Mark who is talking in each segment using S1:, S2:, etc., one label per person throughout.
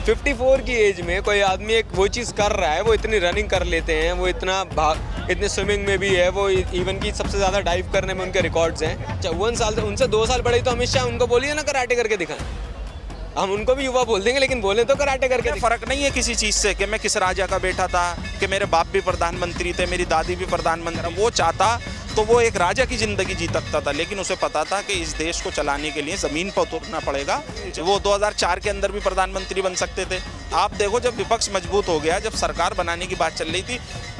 S1: 54 की एज में कोई आदमी एक वो चीज़ कर रहा है, वो इतनी रनिंग कर लेते हैं, वो इतने स्विमिंग में भी है, वो इवन की सबसे ज़्यादा डाइव करने में उनके रिकॉर्ड्स हैं। 54 साल से, उनसे 2 साल बड़े तो अमित शाह, उनको बोलिए ना कराटे करके दिखाएं। हम उनको भी युवा बोल देंगे, लेकिन बोले तो कराटे करके
S2: फर्क नहीं है किसी चीज़ से कि मैं किस राजा का बेटा था, कि मेरे बाप भी प्रधानमंत्री थे, मेरी दादी भी प्रधानमंत्री। वो चाहता तो वो एक राजा की ज़िंदगी जी सकता था, लेकिन उसे पता था कि इस देश को चलाने के लिए ज़मीन पर उतरना पड़ेगा। वो 2004 के अंदर भी प्रधानमंत्री बन सकते थे। आप देखो, जब विपक्ष मजबूत हो गया, जब सरकार बनाने की बात चल रही थी,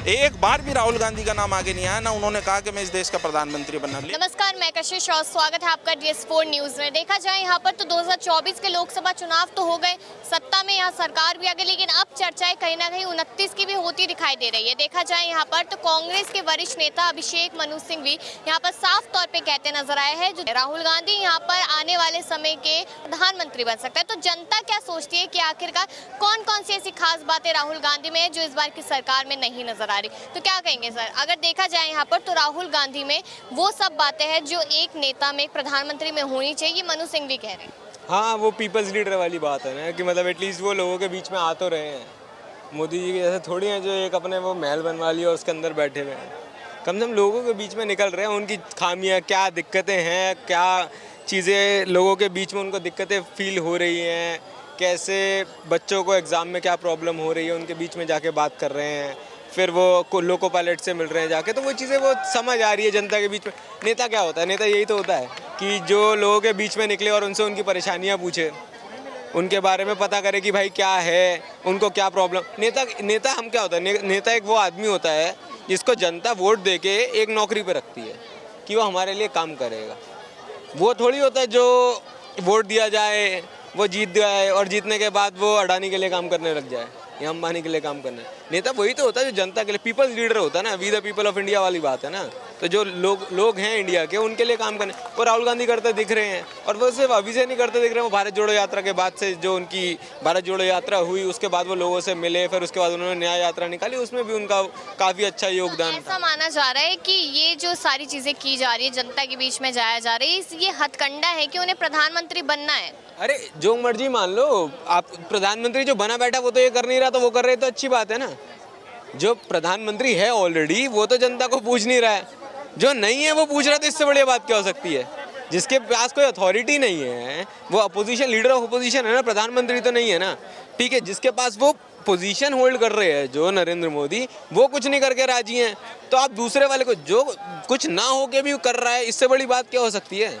S2: एक बार भी राहुल गांधी का नाम आगे नहीं आया, ना उन्होंने कहा कि मैं इस देश का प्रधानमंत्री बनना।
S3: नमस्कार, मैं कशिश और स्वागत है आपका DS4 न्यूज़ में। देखा जाए यहाँ पर तो 2024 के लोकसभा चुनाव तो हो गए, सत्ता में यहाँ सरकार भी आ गई, लेकिन अब चर्चाएं कहीं ना कहीं 29 की भी होती दिखाई दे रही है। देखा जाए यहाँ पर तो कांग्रेस के वरिष्ठ नेता अभिषेक मनु सिंह भी यहाँ पर साफ तौर पे कहते नजर आए हैं जो राहुल गांधी यहाँ पर आने वाले समय के प्रधानमंत्री बन सकता है। तो जनता क्या सोचती है कि आखिरकार कौन कौन सी ऐसी खास बातें राहुल गांधी में है जो इस बार की सरकार में नहीं नजर आ रही? तो क्या कहेंगे सर? अगर देखा जाए यहाँ पर तो राहुल गांधी में वो सब बातें हैं जो एक नेता में, एक प्रधानमंत्री में होनी चाहिए, ये मनु सिंह भी कह रहे हैं।
S1: हाँ, वो पीपल्स लीडर वाली बात है ना, कि मतलब एटलीस्ट वो लोगों के बीच में आ तो रहे हैं। मोदी जी के जैसे थोड़ी हैं जो एक अपने वो महल बनवा लिया और उसके अंदर बैठे हुए हैं। कम से कम लोगों के बीच में निकल रहे हैं, उनकी खामियां क्या, दिक्कतें हैं, क्या चीज़ें लोगों के बीच में उनको दिक्कतें फील हो रही हैं, कैसे बच्चों को एग्ज़ाम में क्या प्रॉब्लम हो रही है, उनके बीच में जाके बात कर रहे हैं। फिर वो लोको पायलट से मिल रहे हैं जाके, तो वो चीज़ें वो समझ आ रही है जनता के बीच में। नेता क्या होता है? नेता यही तो होता है कि जो लोगों के बीच में निकले और उनसे उनकी परेशानियां पूछे, उनके बारे में पता करे कि भाई क्या है, उनको क्या प्रॉब्लम। नेता हम क्या होता है? नेता एक वो आदमी होता है जिसको जनता वोट दे के एक नौकरी पे रखती है कि वो हमारे लिए काम करेगा। वो थोड़ी होता है जो वोट दिया जाए, वो जीत जाए और जीतने के बाद वो अडानी के लिए काम करने लग जाए या अंबानी के लिए काम करना है। नेता वही तो होता है जो जनता के लिए, पीपल्स लीडर होता है ना, we the people of India वाली बात है ना। तो जो लोग हैं इंडिया के, उनके लिए काम करने, वो राहुल गांधी करते दिख रहे हैं। और वो सिर्फ अभी से नहीं करते दिख रहे हैं, वो भारत जोड़ो यात्रा के बाद से, जो उनकी भारत जोड़ो यात्रा हुई उसके बाद वो लोगों से मिले, फिर उसके बाद उन्होंने न्याय यात्रा निकाली, उसमें भी उनका काफ़ी अच्छा योगदान।
S3: ऐसा माना जा रहा है कि ये जो सारी चीजें की जा रही है, जनता के बीच में जाया जा रहा है, ये हथकंडा है कि उन्हें प्रधानमंत्री बनना है।
S1: अरे जो मर्जी मान लो, आप प्रधानमंत्री जो बना बैठा वो तो ये कर नहीं रहा, तो वो कर रहे तो अच्छी बात है ना। जो प्रधानमंत्री है ऑलरेडी वो तो जनता को पूछ नहीं रहा है, जो नहीं है वो पूछ रहा है, तो इससे बड़ी बात क्या हो सकती है? जिसके पास कोई अथॉरिटी नहीं है वो अपोजिशन, लीडर ऑफ अपोजिशन है ना, प्रधानमंत्री तो नहीं है ना। ठीक है, जिसके पास वो पोजीशन होल्ड कर रहे हैं जो नरेंद्र मोदी, वो कुछ नहीं करके राजी हैं, तो आप दूसरे वाले को जो कुछ ना होके भी कर रहा है, इससे बड़ी बात क्या हो सकती है?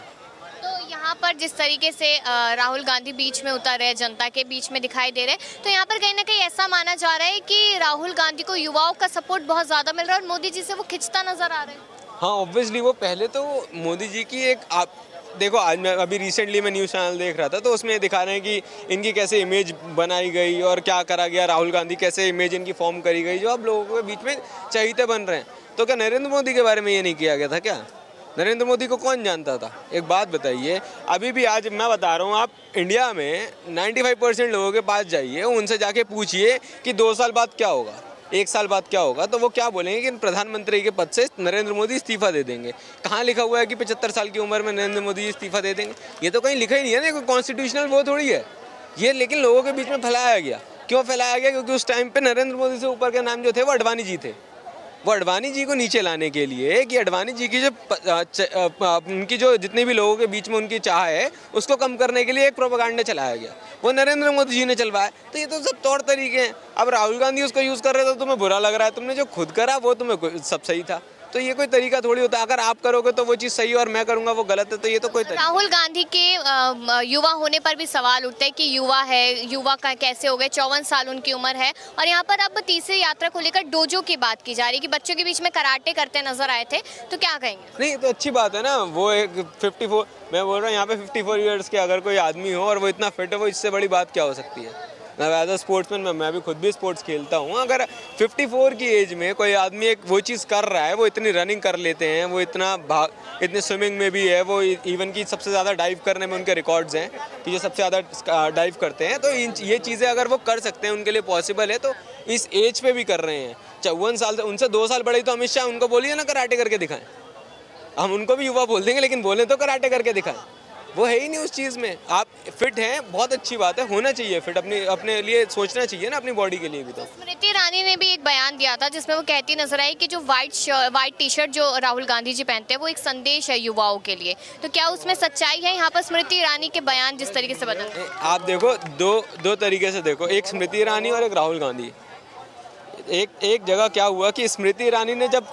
S3: यहाँ पर जिस तरीके से राहुल गांधी बीच में उतर रहे हैं, जनता के बीच में दिखाई दे रहे हैं, तो यहाँ पर कहीं ना कहीं ऐसा माना जा रहा है कि राहुल गांधी को युवाओं का सपोर्ट बहुत ज़्यादा मिल रहा है और मोदी जी से वो खिंचता नजर आ रहे हैं।
S1: हाँ, ऑब्वियसली वो पहले तो मोदी जी की एक, आप देखो, आज मैं अभी रिसेंटली मैं न्यूज़ चैनल देख रहा था, तो उसमें दिखा रहे हैं कि इनकी कैसे इमेज बनाई गई और क्या करा गया, राहुल गांधी कैसे इमेज इनकी फॉर्म करी गई, जो अब लोगों के बीच में चहीते बन रहे हैं। तो क्या नरेंद्र मोदी के बारे में ये नहीं किया गया था क्या? नरेंद्र मोदी को कौन जानता था? एक बात बताइए, अभी भी आज मैं बता रहा हूँ, आप इंडिया में 95% लोगों के पास जाइए, उनसे जाके पूछिए कि 2 साल बाद क्या होगा, 1 साल बाद क्या होगा, तो वो क्या बोलेंगे कि प्रधानमंत्री के पद से नरेंद्र मोदी इस्तीफा दे देंगे। कहाँ लिखा हुआ है कि 75 साल की उम्र में नरेंद्र मोदी इस्तीफा दे देंगे? ये तो कहीं लिखा ही नहीं है ना, कोई कॉन्स्टिट्यूशनल वो थोड़ी है ये। लेकिन लोगों के बीच में फैलाया गया। क्यों फैलाया गया? क्योंकि उस टाइम पे नरेंद्र मोदी से ऊपर के नाम जो थे वो अडवाणी जी थे। वो अडवाणी जी को नीचे लाने के लिए, कि अडवाणी जी की जो उनकी जो जितने भी लोगों के बीच में उनकी चाह है उसको कम करने के लिए एक प्रोपेगेंडा चलाया गया, वो नरेंद्र मोदी जी ने चलवाया। तो ये तो सब तौर तरीके हैं। अब राहुल गांधी उसको यूज़ कर रहे थे तो तुम्हें बुरा लग रहा है, तुमने जो खुद करा वो तुम्हें सब सही था। तो ये कोई तरीका थोड़ी होता है, अगर आप करोगे तो वो चीज़ सही है और मैं करूँगा वो गलत है, तो ये तो कोई तरीका।
S3: राहुल गांधी के युवा होने पर भी सवाल उठते हैं कि युवा है, युवा का कैसे हो गए, 54 साल उनकी उम्र है। और यहाँ पर अब तीसरी यात्रा को लेकर डोजो की बात की जा रही है कि बच्चों के बीच में कराटे करते नजर आए थे, तो क्या कहेंगे?
S1: नहीं, तो अच्छी बात है ना। वो एक 54, मैं बोल रहा हूँ यहाँ पे 54 ईयर्स के अगर कोई आदमी हो और वो इतना फिट है, वो इससे बड़ी बात क्या हो सकती है? मैं एज अ स्पोर्ट्समैन, मैं भी खुद भी स्पोर्ट्स खेलता हूँ। अगर 54 की एज में कोई आदमी एक वो चीज़ कर रहा है, वो इतनी रनिंग कर लेते हैं, वो इतने स्विमिंग में भी है, वो इवन की सबसे ज़्यादा डाइव करने में उनके रिकॉर्ड्स हैं कि जो सबसे ज़्यादा डाइव करते हैं, तो ये चीज़ें अगर वो कर सकते हैं, उनके लिए पॉसिबल है, तो इस एज पे भी कर रहे हैं। 54 साल से, उनसे 2 साल बड़े तो अमित शाह, उनको बोलिए ना कराटे करके दिखाएं। हम उनको भी युवा बोल देंगे, लेकिन बोले तो कराटे करके दिखाएं। वो है ही नहीं उस चीज़ में। आप फिट हैं, बहुत अच्छी बात है, होना चाहिए फिट, अपने लिए सोचना चाहिए ना, अपनी बॉडी के लिए भी। तो
S3: स्मृति ईरानी ने भी एक बयान दिया था जिसमें वो कहती नजर आई कि जो व्हाइट टी शर्ट जो राहुल गांधी जी पहनते हैं वो एक संदेश है युवाओं के लिए, तो क्या उसमें सच्चाई है? यहाँ पर स्मृति ईरानी के बयान जिस तरीके से बदल,
S1: आप देखो, दो तरीके से देखो, एक स्मृति ईरानी और एक राहुल गांधी। एक जगह क्या हुआ कि स्मृति ईरानी ने जब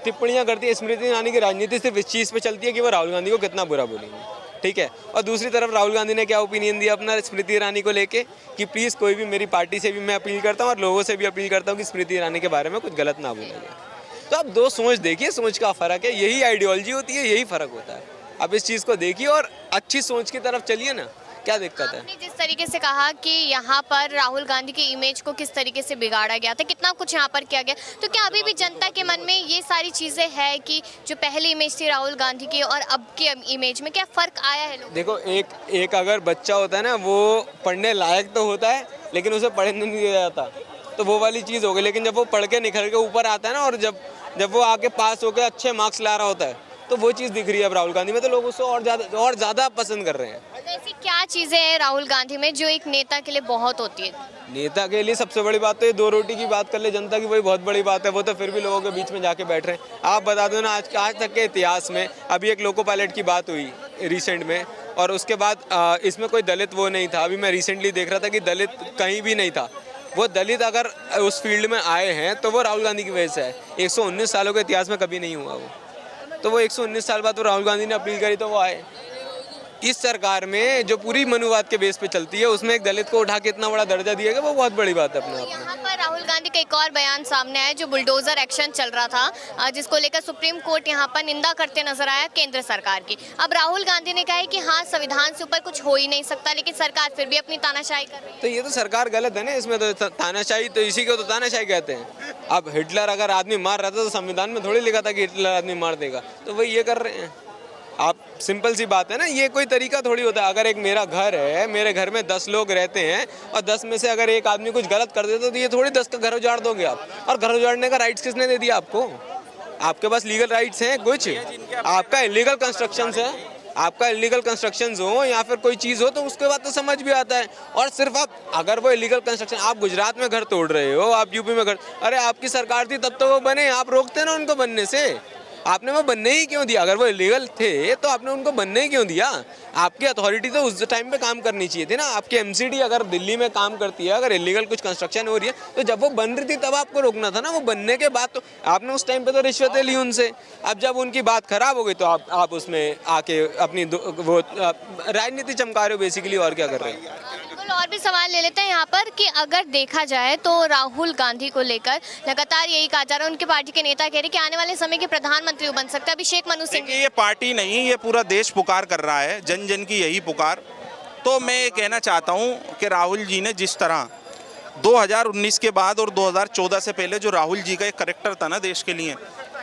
S1: टिप्पणियां करती है, स्मृति ईरानी की राजनीति सिर्फ इस चीज़ पे चलती है कि वो राहुल गांधी को कितना बुरा बोलेंगे, ठीक है। और दूसरी तरफ राहुल गांधी ने क्या ओपिनियन दिया अपना स्मृति ईरानी को लेके कि प्लीज़ कोई भी, मेरी पार्टी से भी मैं अपील करता हूँ और लोगों से भी अपील करता हूँ कि स्मृति ईरानी के बारे में कुछ गलत ना बोला जाए। तो आप दो सोच देखिए, सोच का फ़र्क है, यही आइडियोलॉजी होती है, यही फ़र्क होता है। आप इस चीज़ को देखिए और अच्छी सोच की तरफ चलिए ना, क्या दिक्कत है?
S3: आपने जिस तरीके से कहा कि यहाँ पर राहुल गांधी की इमेज को किस तरीके से बिगाड़ा गया था, कितना कुछ यहाँ पर किया गया, तो क्या अभी भी जनता के मन में ये सारी चीज़ें हैं कि जो पहली इमेज थी राहुल गांधी की और अब की इमेज में क्या फ़र्क आया है लोगों?
S1: देखो, एक अगर बच्चा होता है ना, वो पढ़ने लायक तो होता है लेकिन उसे पढ़ने नहीं दिया जाता, तो वो वाली चीज़ हो गई। लेकिन जब वो पढ़ के निखर के ऊपर आता है ना, और जब वो आके पास होकर अच्छे मार्क्स ला रहा होता है, तो वो चीज़ दिख रही है अब राहुल गांधी में, तो लोग उसको और ज़्यादा पसंद कर रहे हैं।
S3: तो ऐसी क्या चीज़ें हैं राहुल गांधी में जो एक नेता के लिए बहुत होती है?
S1: नेता के लिए सबसे बड़ी बात तो ये दो रोटी की बात कर ले जनता की, वही बहुत बड़ी बात है। वो तो फिर भी लोगों के बीच में जाके बैठ रहे हैं। आप बता दो ना, आज तक के इतिहास में अभी एक लोको पायलट की बात हुई रिसेंट में, और उसके बाद इसमें कोई दलित वो नहीं था। अभी मैं रिसेंटली देख रहा था कि दलित कहीं भी नहीं था। वो दलित अगर उस फील्ड में आए हैं तो वो राहुल गांधी की वजह से है। 119 सालों के इतिहास में कभी नहीं हुआ वो, तो वो 119 साल बाद तो राहुल गांधी ने अपील करी तो वो आए। इस सरकार में जो पूरी मनुवाद के बेस पे चलती है, उसमें एक दलित को उठा के इतना बड़ा दर्जा दिया गया, वो बहुत बड़ी बात है अपने आप में।
S3: यहाँ पर राहुल गांधी का एक और बयान सामने आया, जो बुलडोजर एक्शन चल रहा था, जिसको लेकर सुप्रीम कोर्ट यहाँ पर निंदा करते नजर आया केंद्र सरकार की। अब राहुल गांधी ने कहा है कि हाँ, संविधान से ऊपर कुछ हो ही नहीं सकता, लेकिन सरकार फिर भी अपनी तानाशाही कर रही है।
S1: तो ये तो सरकार गलत है ना इसमें, तो तानाशाही, तो इसी को तो तानाशाही कहते हैं। अब हिटलर अगर आदमी मार रहा था तो संविधान में थोड़ी लिखा था कि हिटलर आदमी मार देगा, तो वही ये कर रहे हैं। आप सिंपल सी बात है ना, ये कोई तरीका थोड़ी होता है। अगर एक मेरा घर है, मेरे घर में 10 लोग रहते हैं और 10 में से अगर एक आदमी कुछ गलत कर देता तो ये थोड़ी 10 का घर उजाड़ दोगे आप। और घर उजाड़ने का राइट्स किसने दे दिया आपको? आपके पास लीगल राइट्स हैं कुछ? आपका इलीगल कंस्ट्रक्शंस है, आपका इलीगल कंस्ट्रक्शंस हो या फिर कोई चीज़ हो तो उसके बाद तो समझ भी आता है। और सिर्फ आप, अगर वो इलीगल कंस्ट्रक्शन, आप गुजरात में घर तोड़ रहे हो, आप यूपी में घर, अरे आपकी सरकार थी तब तो वो बने, आप रोकते ना उनको बनने से। आपने वो बनने ही क्यों दिया? अगर वो इलीगल थे तो आपने उनको बनने ही क्यों दिया? आपकी अथॉरिटी तो उस टाइम पे काम करनी चाहिए थी ना। आपकी एमसीडी अगर दिल्ली में काम करती है, अगर इलीगल कुछ कंस्ट्रक्शन हो रही है, तो जब वो बन रही थी तब आपको रोकना था ना। वो बनने के बाद तो आपने उस टाइम पे तो रिश्वतें ली उनसे। अब जब उनकी बात खराब हो गई तो आप उसमें आके अपनी वो राजनीति चमका रहे हो बेसिकली, और क्या कर रहे हो?
S3: और भी सवाल ले लेते हैं यहाँ पर कि अगर देखा जाए तो राहुल गांधी को लेकर लगातार यही कहा जा रहा है, उनके पार्टी के नेता कह रहे हैं कि आने वाले समय के प्रधानमंत्री बन सकते हैं अभिषेक मनु सिंह।
S2: ये पार्टी नहीं, ये पूरा देश पुकार कर रहा है, जन जन की यही पुकार। तो मैं ये कहना चाहता हूँ कि राहुल जी ने जिस तरह 2019 के बाद और 2014 से पहले जो राहुल जी का एक करेक्टर था ना देश के लिए,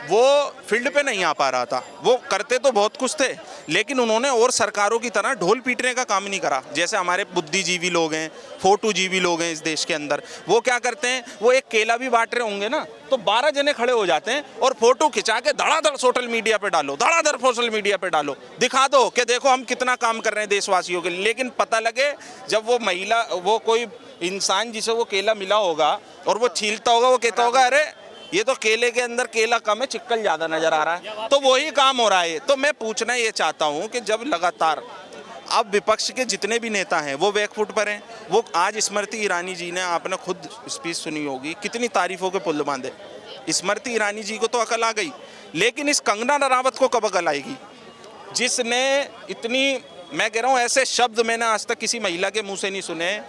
S2: वो फील्ड पे नहीं आ पा रहा था। वो करते तो बहुत कुछ थे, लेकिन उन्होंने और सरकारों की तरह ढोल पीटने का काम नहीं करा। जैसे हमारे बुद्धिजीवी लोग हैं, फोटोजीवी लोग हैं इस देश के अंदर, वो क्या करते हैं, वो एक केला भी बांट रहे होंगे ना तो 12 जने खड़े हो जाते हैं और फोटो खिंचा के धड़ाधड़ सोशल मीडिया पे डालो, धड़ाधड़ सोशल मीडिया पे डालो, दिखा दो कि देखो हम कितना काम कर रहे हैं देशवासियों के लिए। लेकिन पता लगे जब वो महिला, वो कोई इंसान जिसे वो केला मिला होगा और वो छीलता होगा, वो कहता होगा अरे ये तो केले के अंदर केला कम है, चिक्कल ज़्यादा नज़र आ रहा है। तो वही काम हो रहा है। तो मैं पूछना ये चाहता हूँ कि जब लगातार अब विपक्ष के जितने भी नेता हैं वो बैकफुट पर हैं, वो आज स्मृति ईरानी जी ने, आपने खुद स्पीच सुनी होगी, कितनी तारीफों के पुल बांधे। स्मृति ईरानी जी को तो अकल आ गई, लेकिन इस कंगना रनावत को कब अकल आएगी, जिसने इतनी, मैं कह रहा हूँ ऐसे शब्द मैंने आज तक किसी महिला के मुंह से नहीं सुने।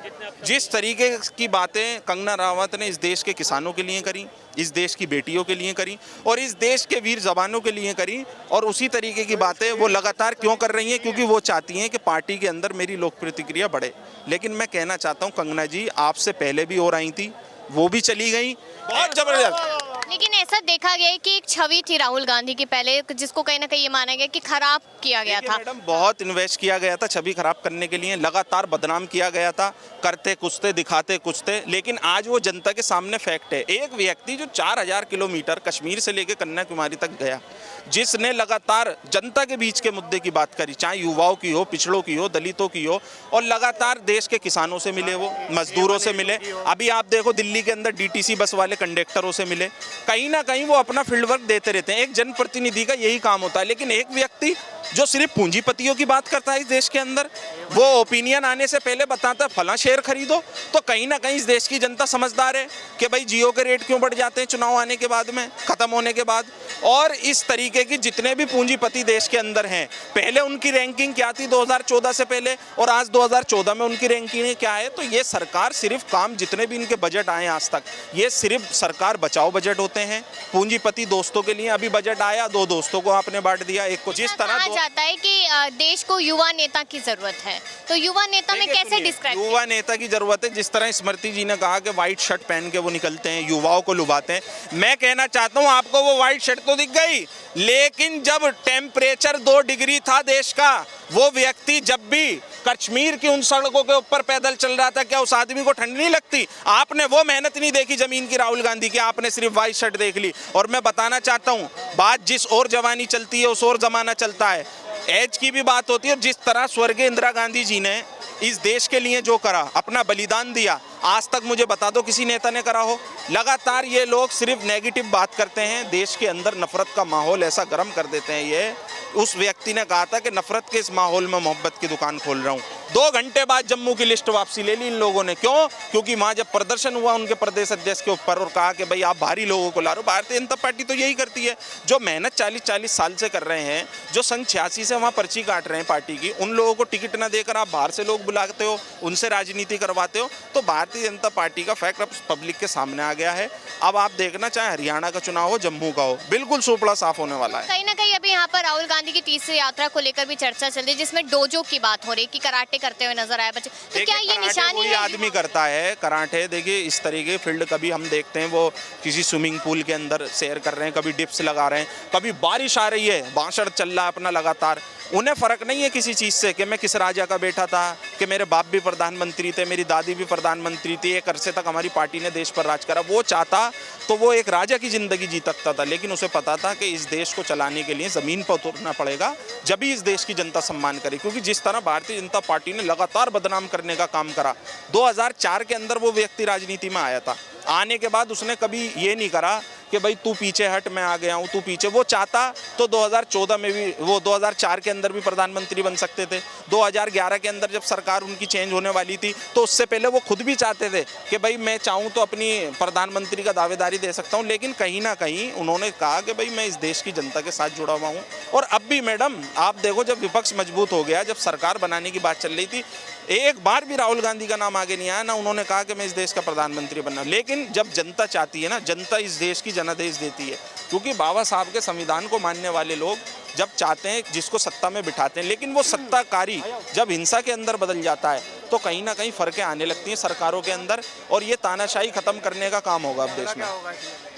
S2: जिस तरीके की बातें कंगना रनावत ने इस देश के किसानों के लिए करी, इस देश की बेटियों के लिए करी और इस देश के वीर जवानों के लिए करी, और उसी तरीके की बातें वो लगातार क्यों कर रही हैं? क्योंकि वो चाहती हैं कि पार्टी के अंदर मेरी लोक प्रतिक्रिया बढ़े। लेकिन मैं कहना चाहता हूँ कंगना जी आपसे पहले भी और आई थी, वो भी चली गई, बहुत जबरदस्त।
S3: लेकिन ऐसा देखा गया है कि एक छवि थी राहुल गांधी की पहले, जिसको कहीं ना कहीं ये माना गया कि खराब किया गया था।
S2: मैडम बहुत इन्वेस्ट किया गया था छवि खराब करने के लिए, लगातार बदनाम किया गया था, करते कुछ थे, दिखाते कुछ थे। लेकिन आज वो जनता के सामने फैक्ट है। एक व्यक्ति जो 4000 किलोमीटर कश्मीर से लेकर कन्याकुमारी तक गया, जिसने लगातार जनता के बीच के मुद्दे की बात करी, चाहे युवाओं की हो, पिछड़ों की हो, दलितों की हो, और लगातार देश के किसानों से मिले, वो मजदूरों से मिले। अभी आप देखो दिल्ली के अंदर डीटीसी बस वाले कंडक्टरों से मिले। कहीं ना कहीं वो अपना फील्ड वर्क देते रहते हैं। एक जनप्रतिनिधि का यही काम होता है। लेकिन एक व्यक्ति जो सिर्फ पूंजीपतियों की बात करता है इस देश के अंदर, वो ओपिनियन आने से पहले बताता है फला शेयर खरीदो, तो कहीं ना कहीं इस देश की जनता समझदार है कि भाई जियो के रेट क्यों बढ़ जाते हैं चुनाव आने के बाद में, खत्म होने के बाद। और इस तरीके की जितने भी पूंजीपति देश के अंदर हैं, पहले उनकी रैंकिंग क्या थी 2014 से पहले, और आज 2014 में उनकी रैंकिंग क्या है। तो ये सरकार सिर्फ काम, जितने भी इनके बजट आए आज तक, ये सिर्फ सरकार बचाओ बजट होते हैं। पूंजीपति दोस्तों के लिए अभी बजट आया, 2 दोस्तों को आपने बांट दिया, एक को। जिस तरह
S3: जाता है कि देश को युवा नेता की जरूरत है, तो युवा नेता में कैसे डिस्क्राइब?
S2: युवा नेता की जरूरत है, जिस तरह स्मृति जी ने कहा कि व्हाइट शर्ट पहन के वो निकलते हैं, युवाओं को लुभाते हैं। मैं कहना चाहता हूं, आपको वो व्हाइट शर्ट तो दिख गई, लेकिन जब टेम्परेचर 2 डिग्री था देश का, वो व्यक्ति जब भी कश्मीर की उन सड़कों के ऊपर पैदल चल रहा था, क्या उस आदमी को ठंड नहीं लगती? आपने वो मेहनत नहीं देखी जमीन की राहुल गांधी की, आपने सिर्फ व्हाइट शर्ट देख ली। और मैं बताना चाहता हूं, बात जिस और जवानी चलती है उस और जमाना चलता है। एज की भी बात होती है। जिस तरह स्वर्गीय इंदिरा गांधी जी ने इस देश के लिए जो करा, अपना बलिदान दिया, आज तक मुझे बता दो किसी नेता ने करा हो। लगातार ये लोग सिर्फ नेगेटिव बात करते हैं, देश के अंदर नफरत का माहौल ऐसा गर्म कर देते हैं। ये उस व्यक्ति ने कहा था कि नफरत के इस माहौल में मोहब्बत की दुकान खोल रहा हूँ। 2 घंटे बाद जम्मू की लिस्ट वापसी ले ली इन लोगों ने। क्यों? क्योंकि वहाँ जब प्रदर्शन हुआ उनके प्रदेश अध्यक्ष के ऊपर और कहा कि भाई आप भारी लोगों को ला रहे हो। भारतीय जनता पार्टी तो यही करती है, जो मेहनत 40-40 साल से कर रहे हैं, जो सन 86 से वहाँ पर्ची काट रहे हैं पार्टी की, उन लोगों को टिकट ना देकर आप बाहर से लोग बुलाते हो, उनसे राजनीति करवाते हो। तो भारतीय जनता पार्टी का फैक्ट अब पब्लिक के सामने आ गया है। अब आप देखना, चाहे हरियाणा का चुनाव हो, जम्मू का हो, बिल्कुल सोपड़ा साफ होने वाला है।
S3: कहीं ना कहीं अभी यहाँ पर राहुल गांधी की तीसरी यात्रा को लेकर भी चर्चा चल रही है, जिसमें डोजो की बात हो रही है कि कराटे करते हुए नजर आए बच्चे। तो क्या ये निशानी है?
S2: आदमी करता है कराटे। देखिए इस तरीके फील्ड कभी हम देखते हैं वो किसी स्विमिंग पूल के अंदर सैर कर रहे हैं, कभी डिप्स लगा रहे हैं, कभी बारिश आ रही है, बांसड़ चल रहा है अपना लगातार। उन्हें फ़र्क नहीं है किसी चीज़ से कि मैं किस राजा का बेटा था, कि मेरे बाप भी प्रधानमंत्री थे, मेरी दादी भी प्रधानमंत्री थी, एक अरसे तक हमारी पार्टी ने देश पर राज करा। वो चाहता तो वो एक राजा की ज़िंदगी जी सकता था, लेकिन उसे पता था कि इस देश को चलाने के लिए ज़मीन पर उतरना पड़ेगा, जब भी इस देश की जनता सम्मान करे। क्योंकि जिस तरह भारतीय जनता पार्टी ने लगातार बदनाम करने का काम करा, 2004 के अंदर वो व्यक्ति राजनीति में आया था। आने के बाद उसने कभी ये नहीं करा कि भाई तू पीछे हट, मैं आ गया हूँ, तू पीछे। वो चाहता तो 2014 में भी, वो 2004 के अंदर भी प्रधानमंत्री बन सकते थे। 2011 के अंदर जब सरकार उनकी चेंज होने वाली थी, तो उससे पहले वो खुद भी चाहते थे कि भाई मैं चाहूँ तो अपनी प्रधानमंत्री का दावेदारी दे सकता हूँ। लेकिन कहीं ना कहीं उन्होंने कहा कि भाई मैं इस देश की जनता के साथ जुड़ा हुआ हूँ। और अब भी मैडम आप देखो, जब विपक्ष मजबूत हो गया, जब सरकार बनाने की बात चल रही थी, एक बार भी राहुल गांधी का नाम आगे नहीं आया, ना उन्होंने कहा कि मैं इस देश का प्रधानमंत्री बनना। लेकिन जब जनता चाहती है ना, जनता इस देश की जनादेश देती है। क्योंकि बाबा साहब के संविधान को मानने वाले लोग जब चाहते हैं जिसको सत्ता में बिठाते हैं, लेकिन वो सत्ताकारी जब हिंसा के अंदर बदल जाता है, तो कहीं ना कहीं फर्कें आने लगती हैं सरकारों के अंदर, और ये तानाशाही खत्म करने का काम होगा अब देश में।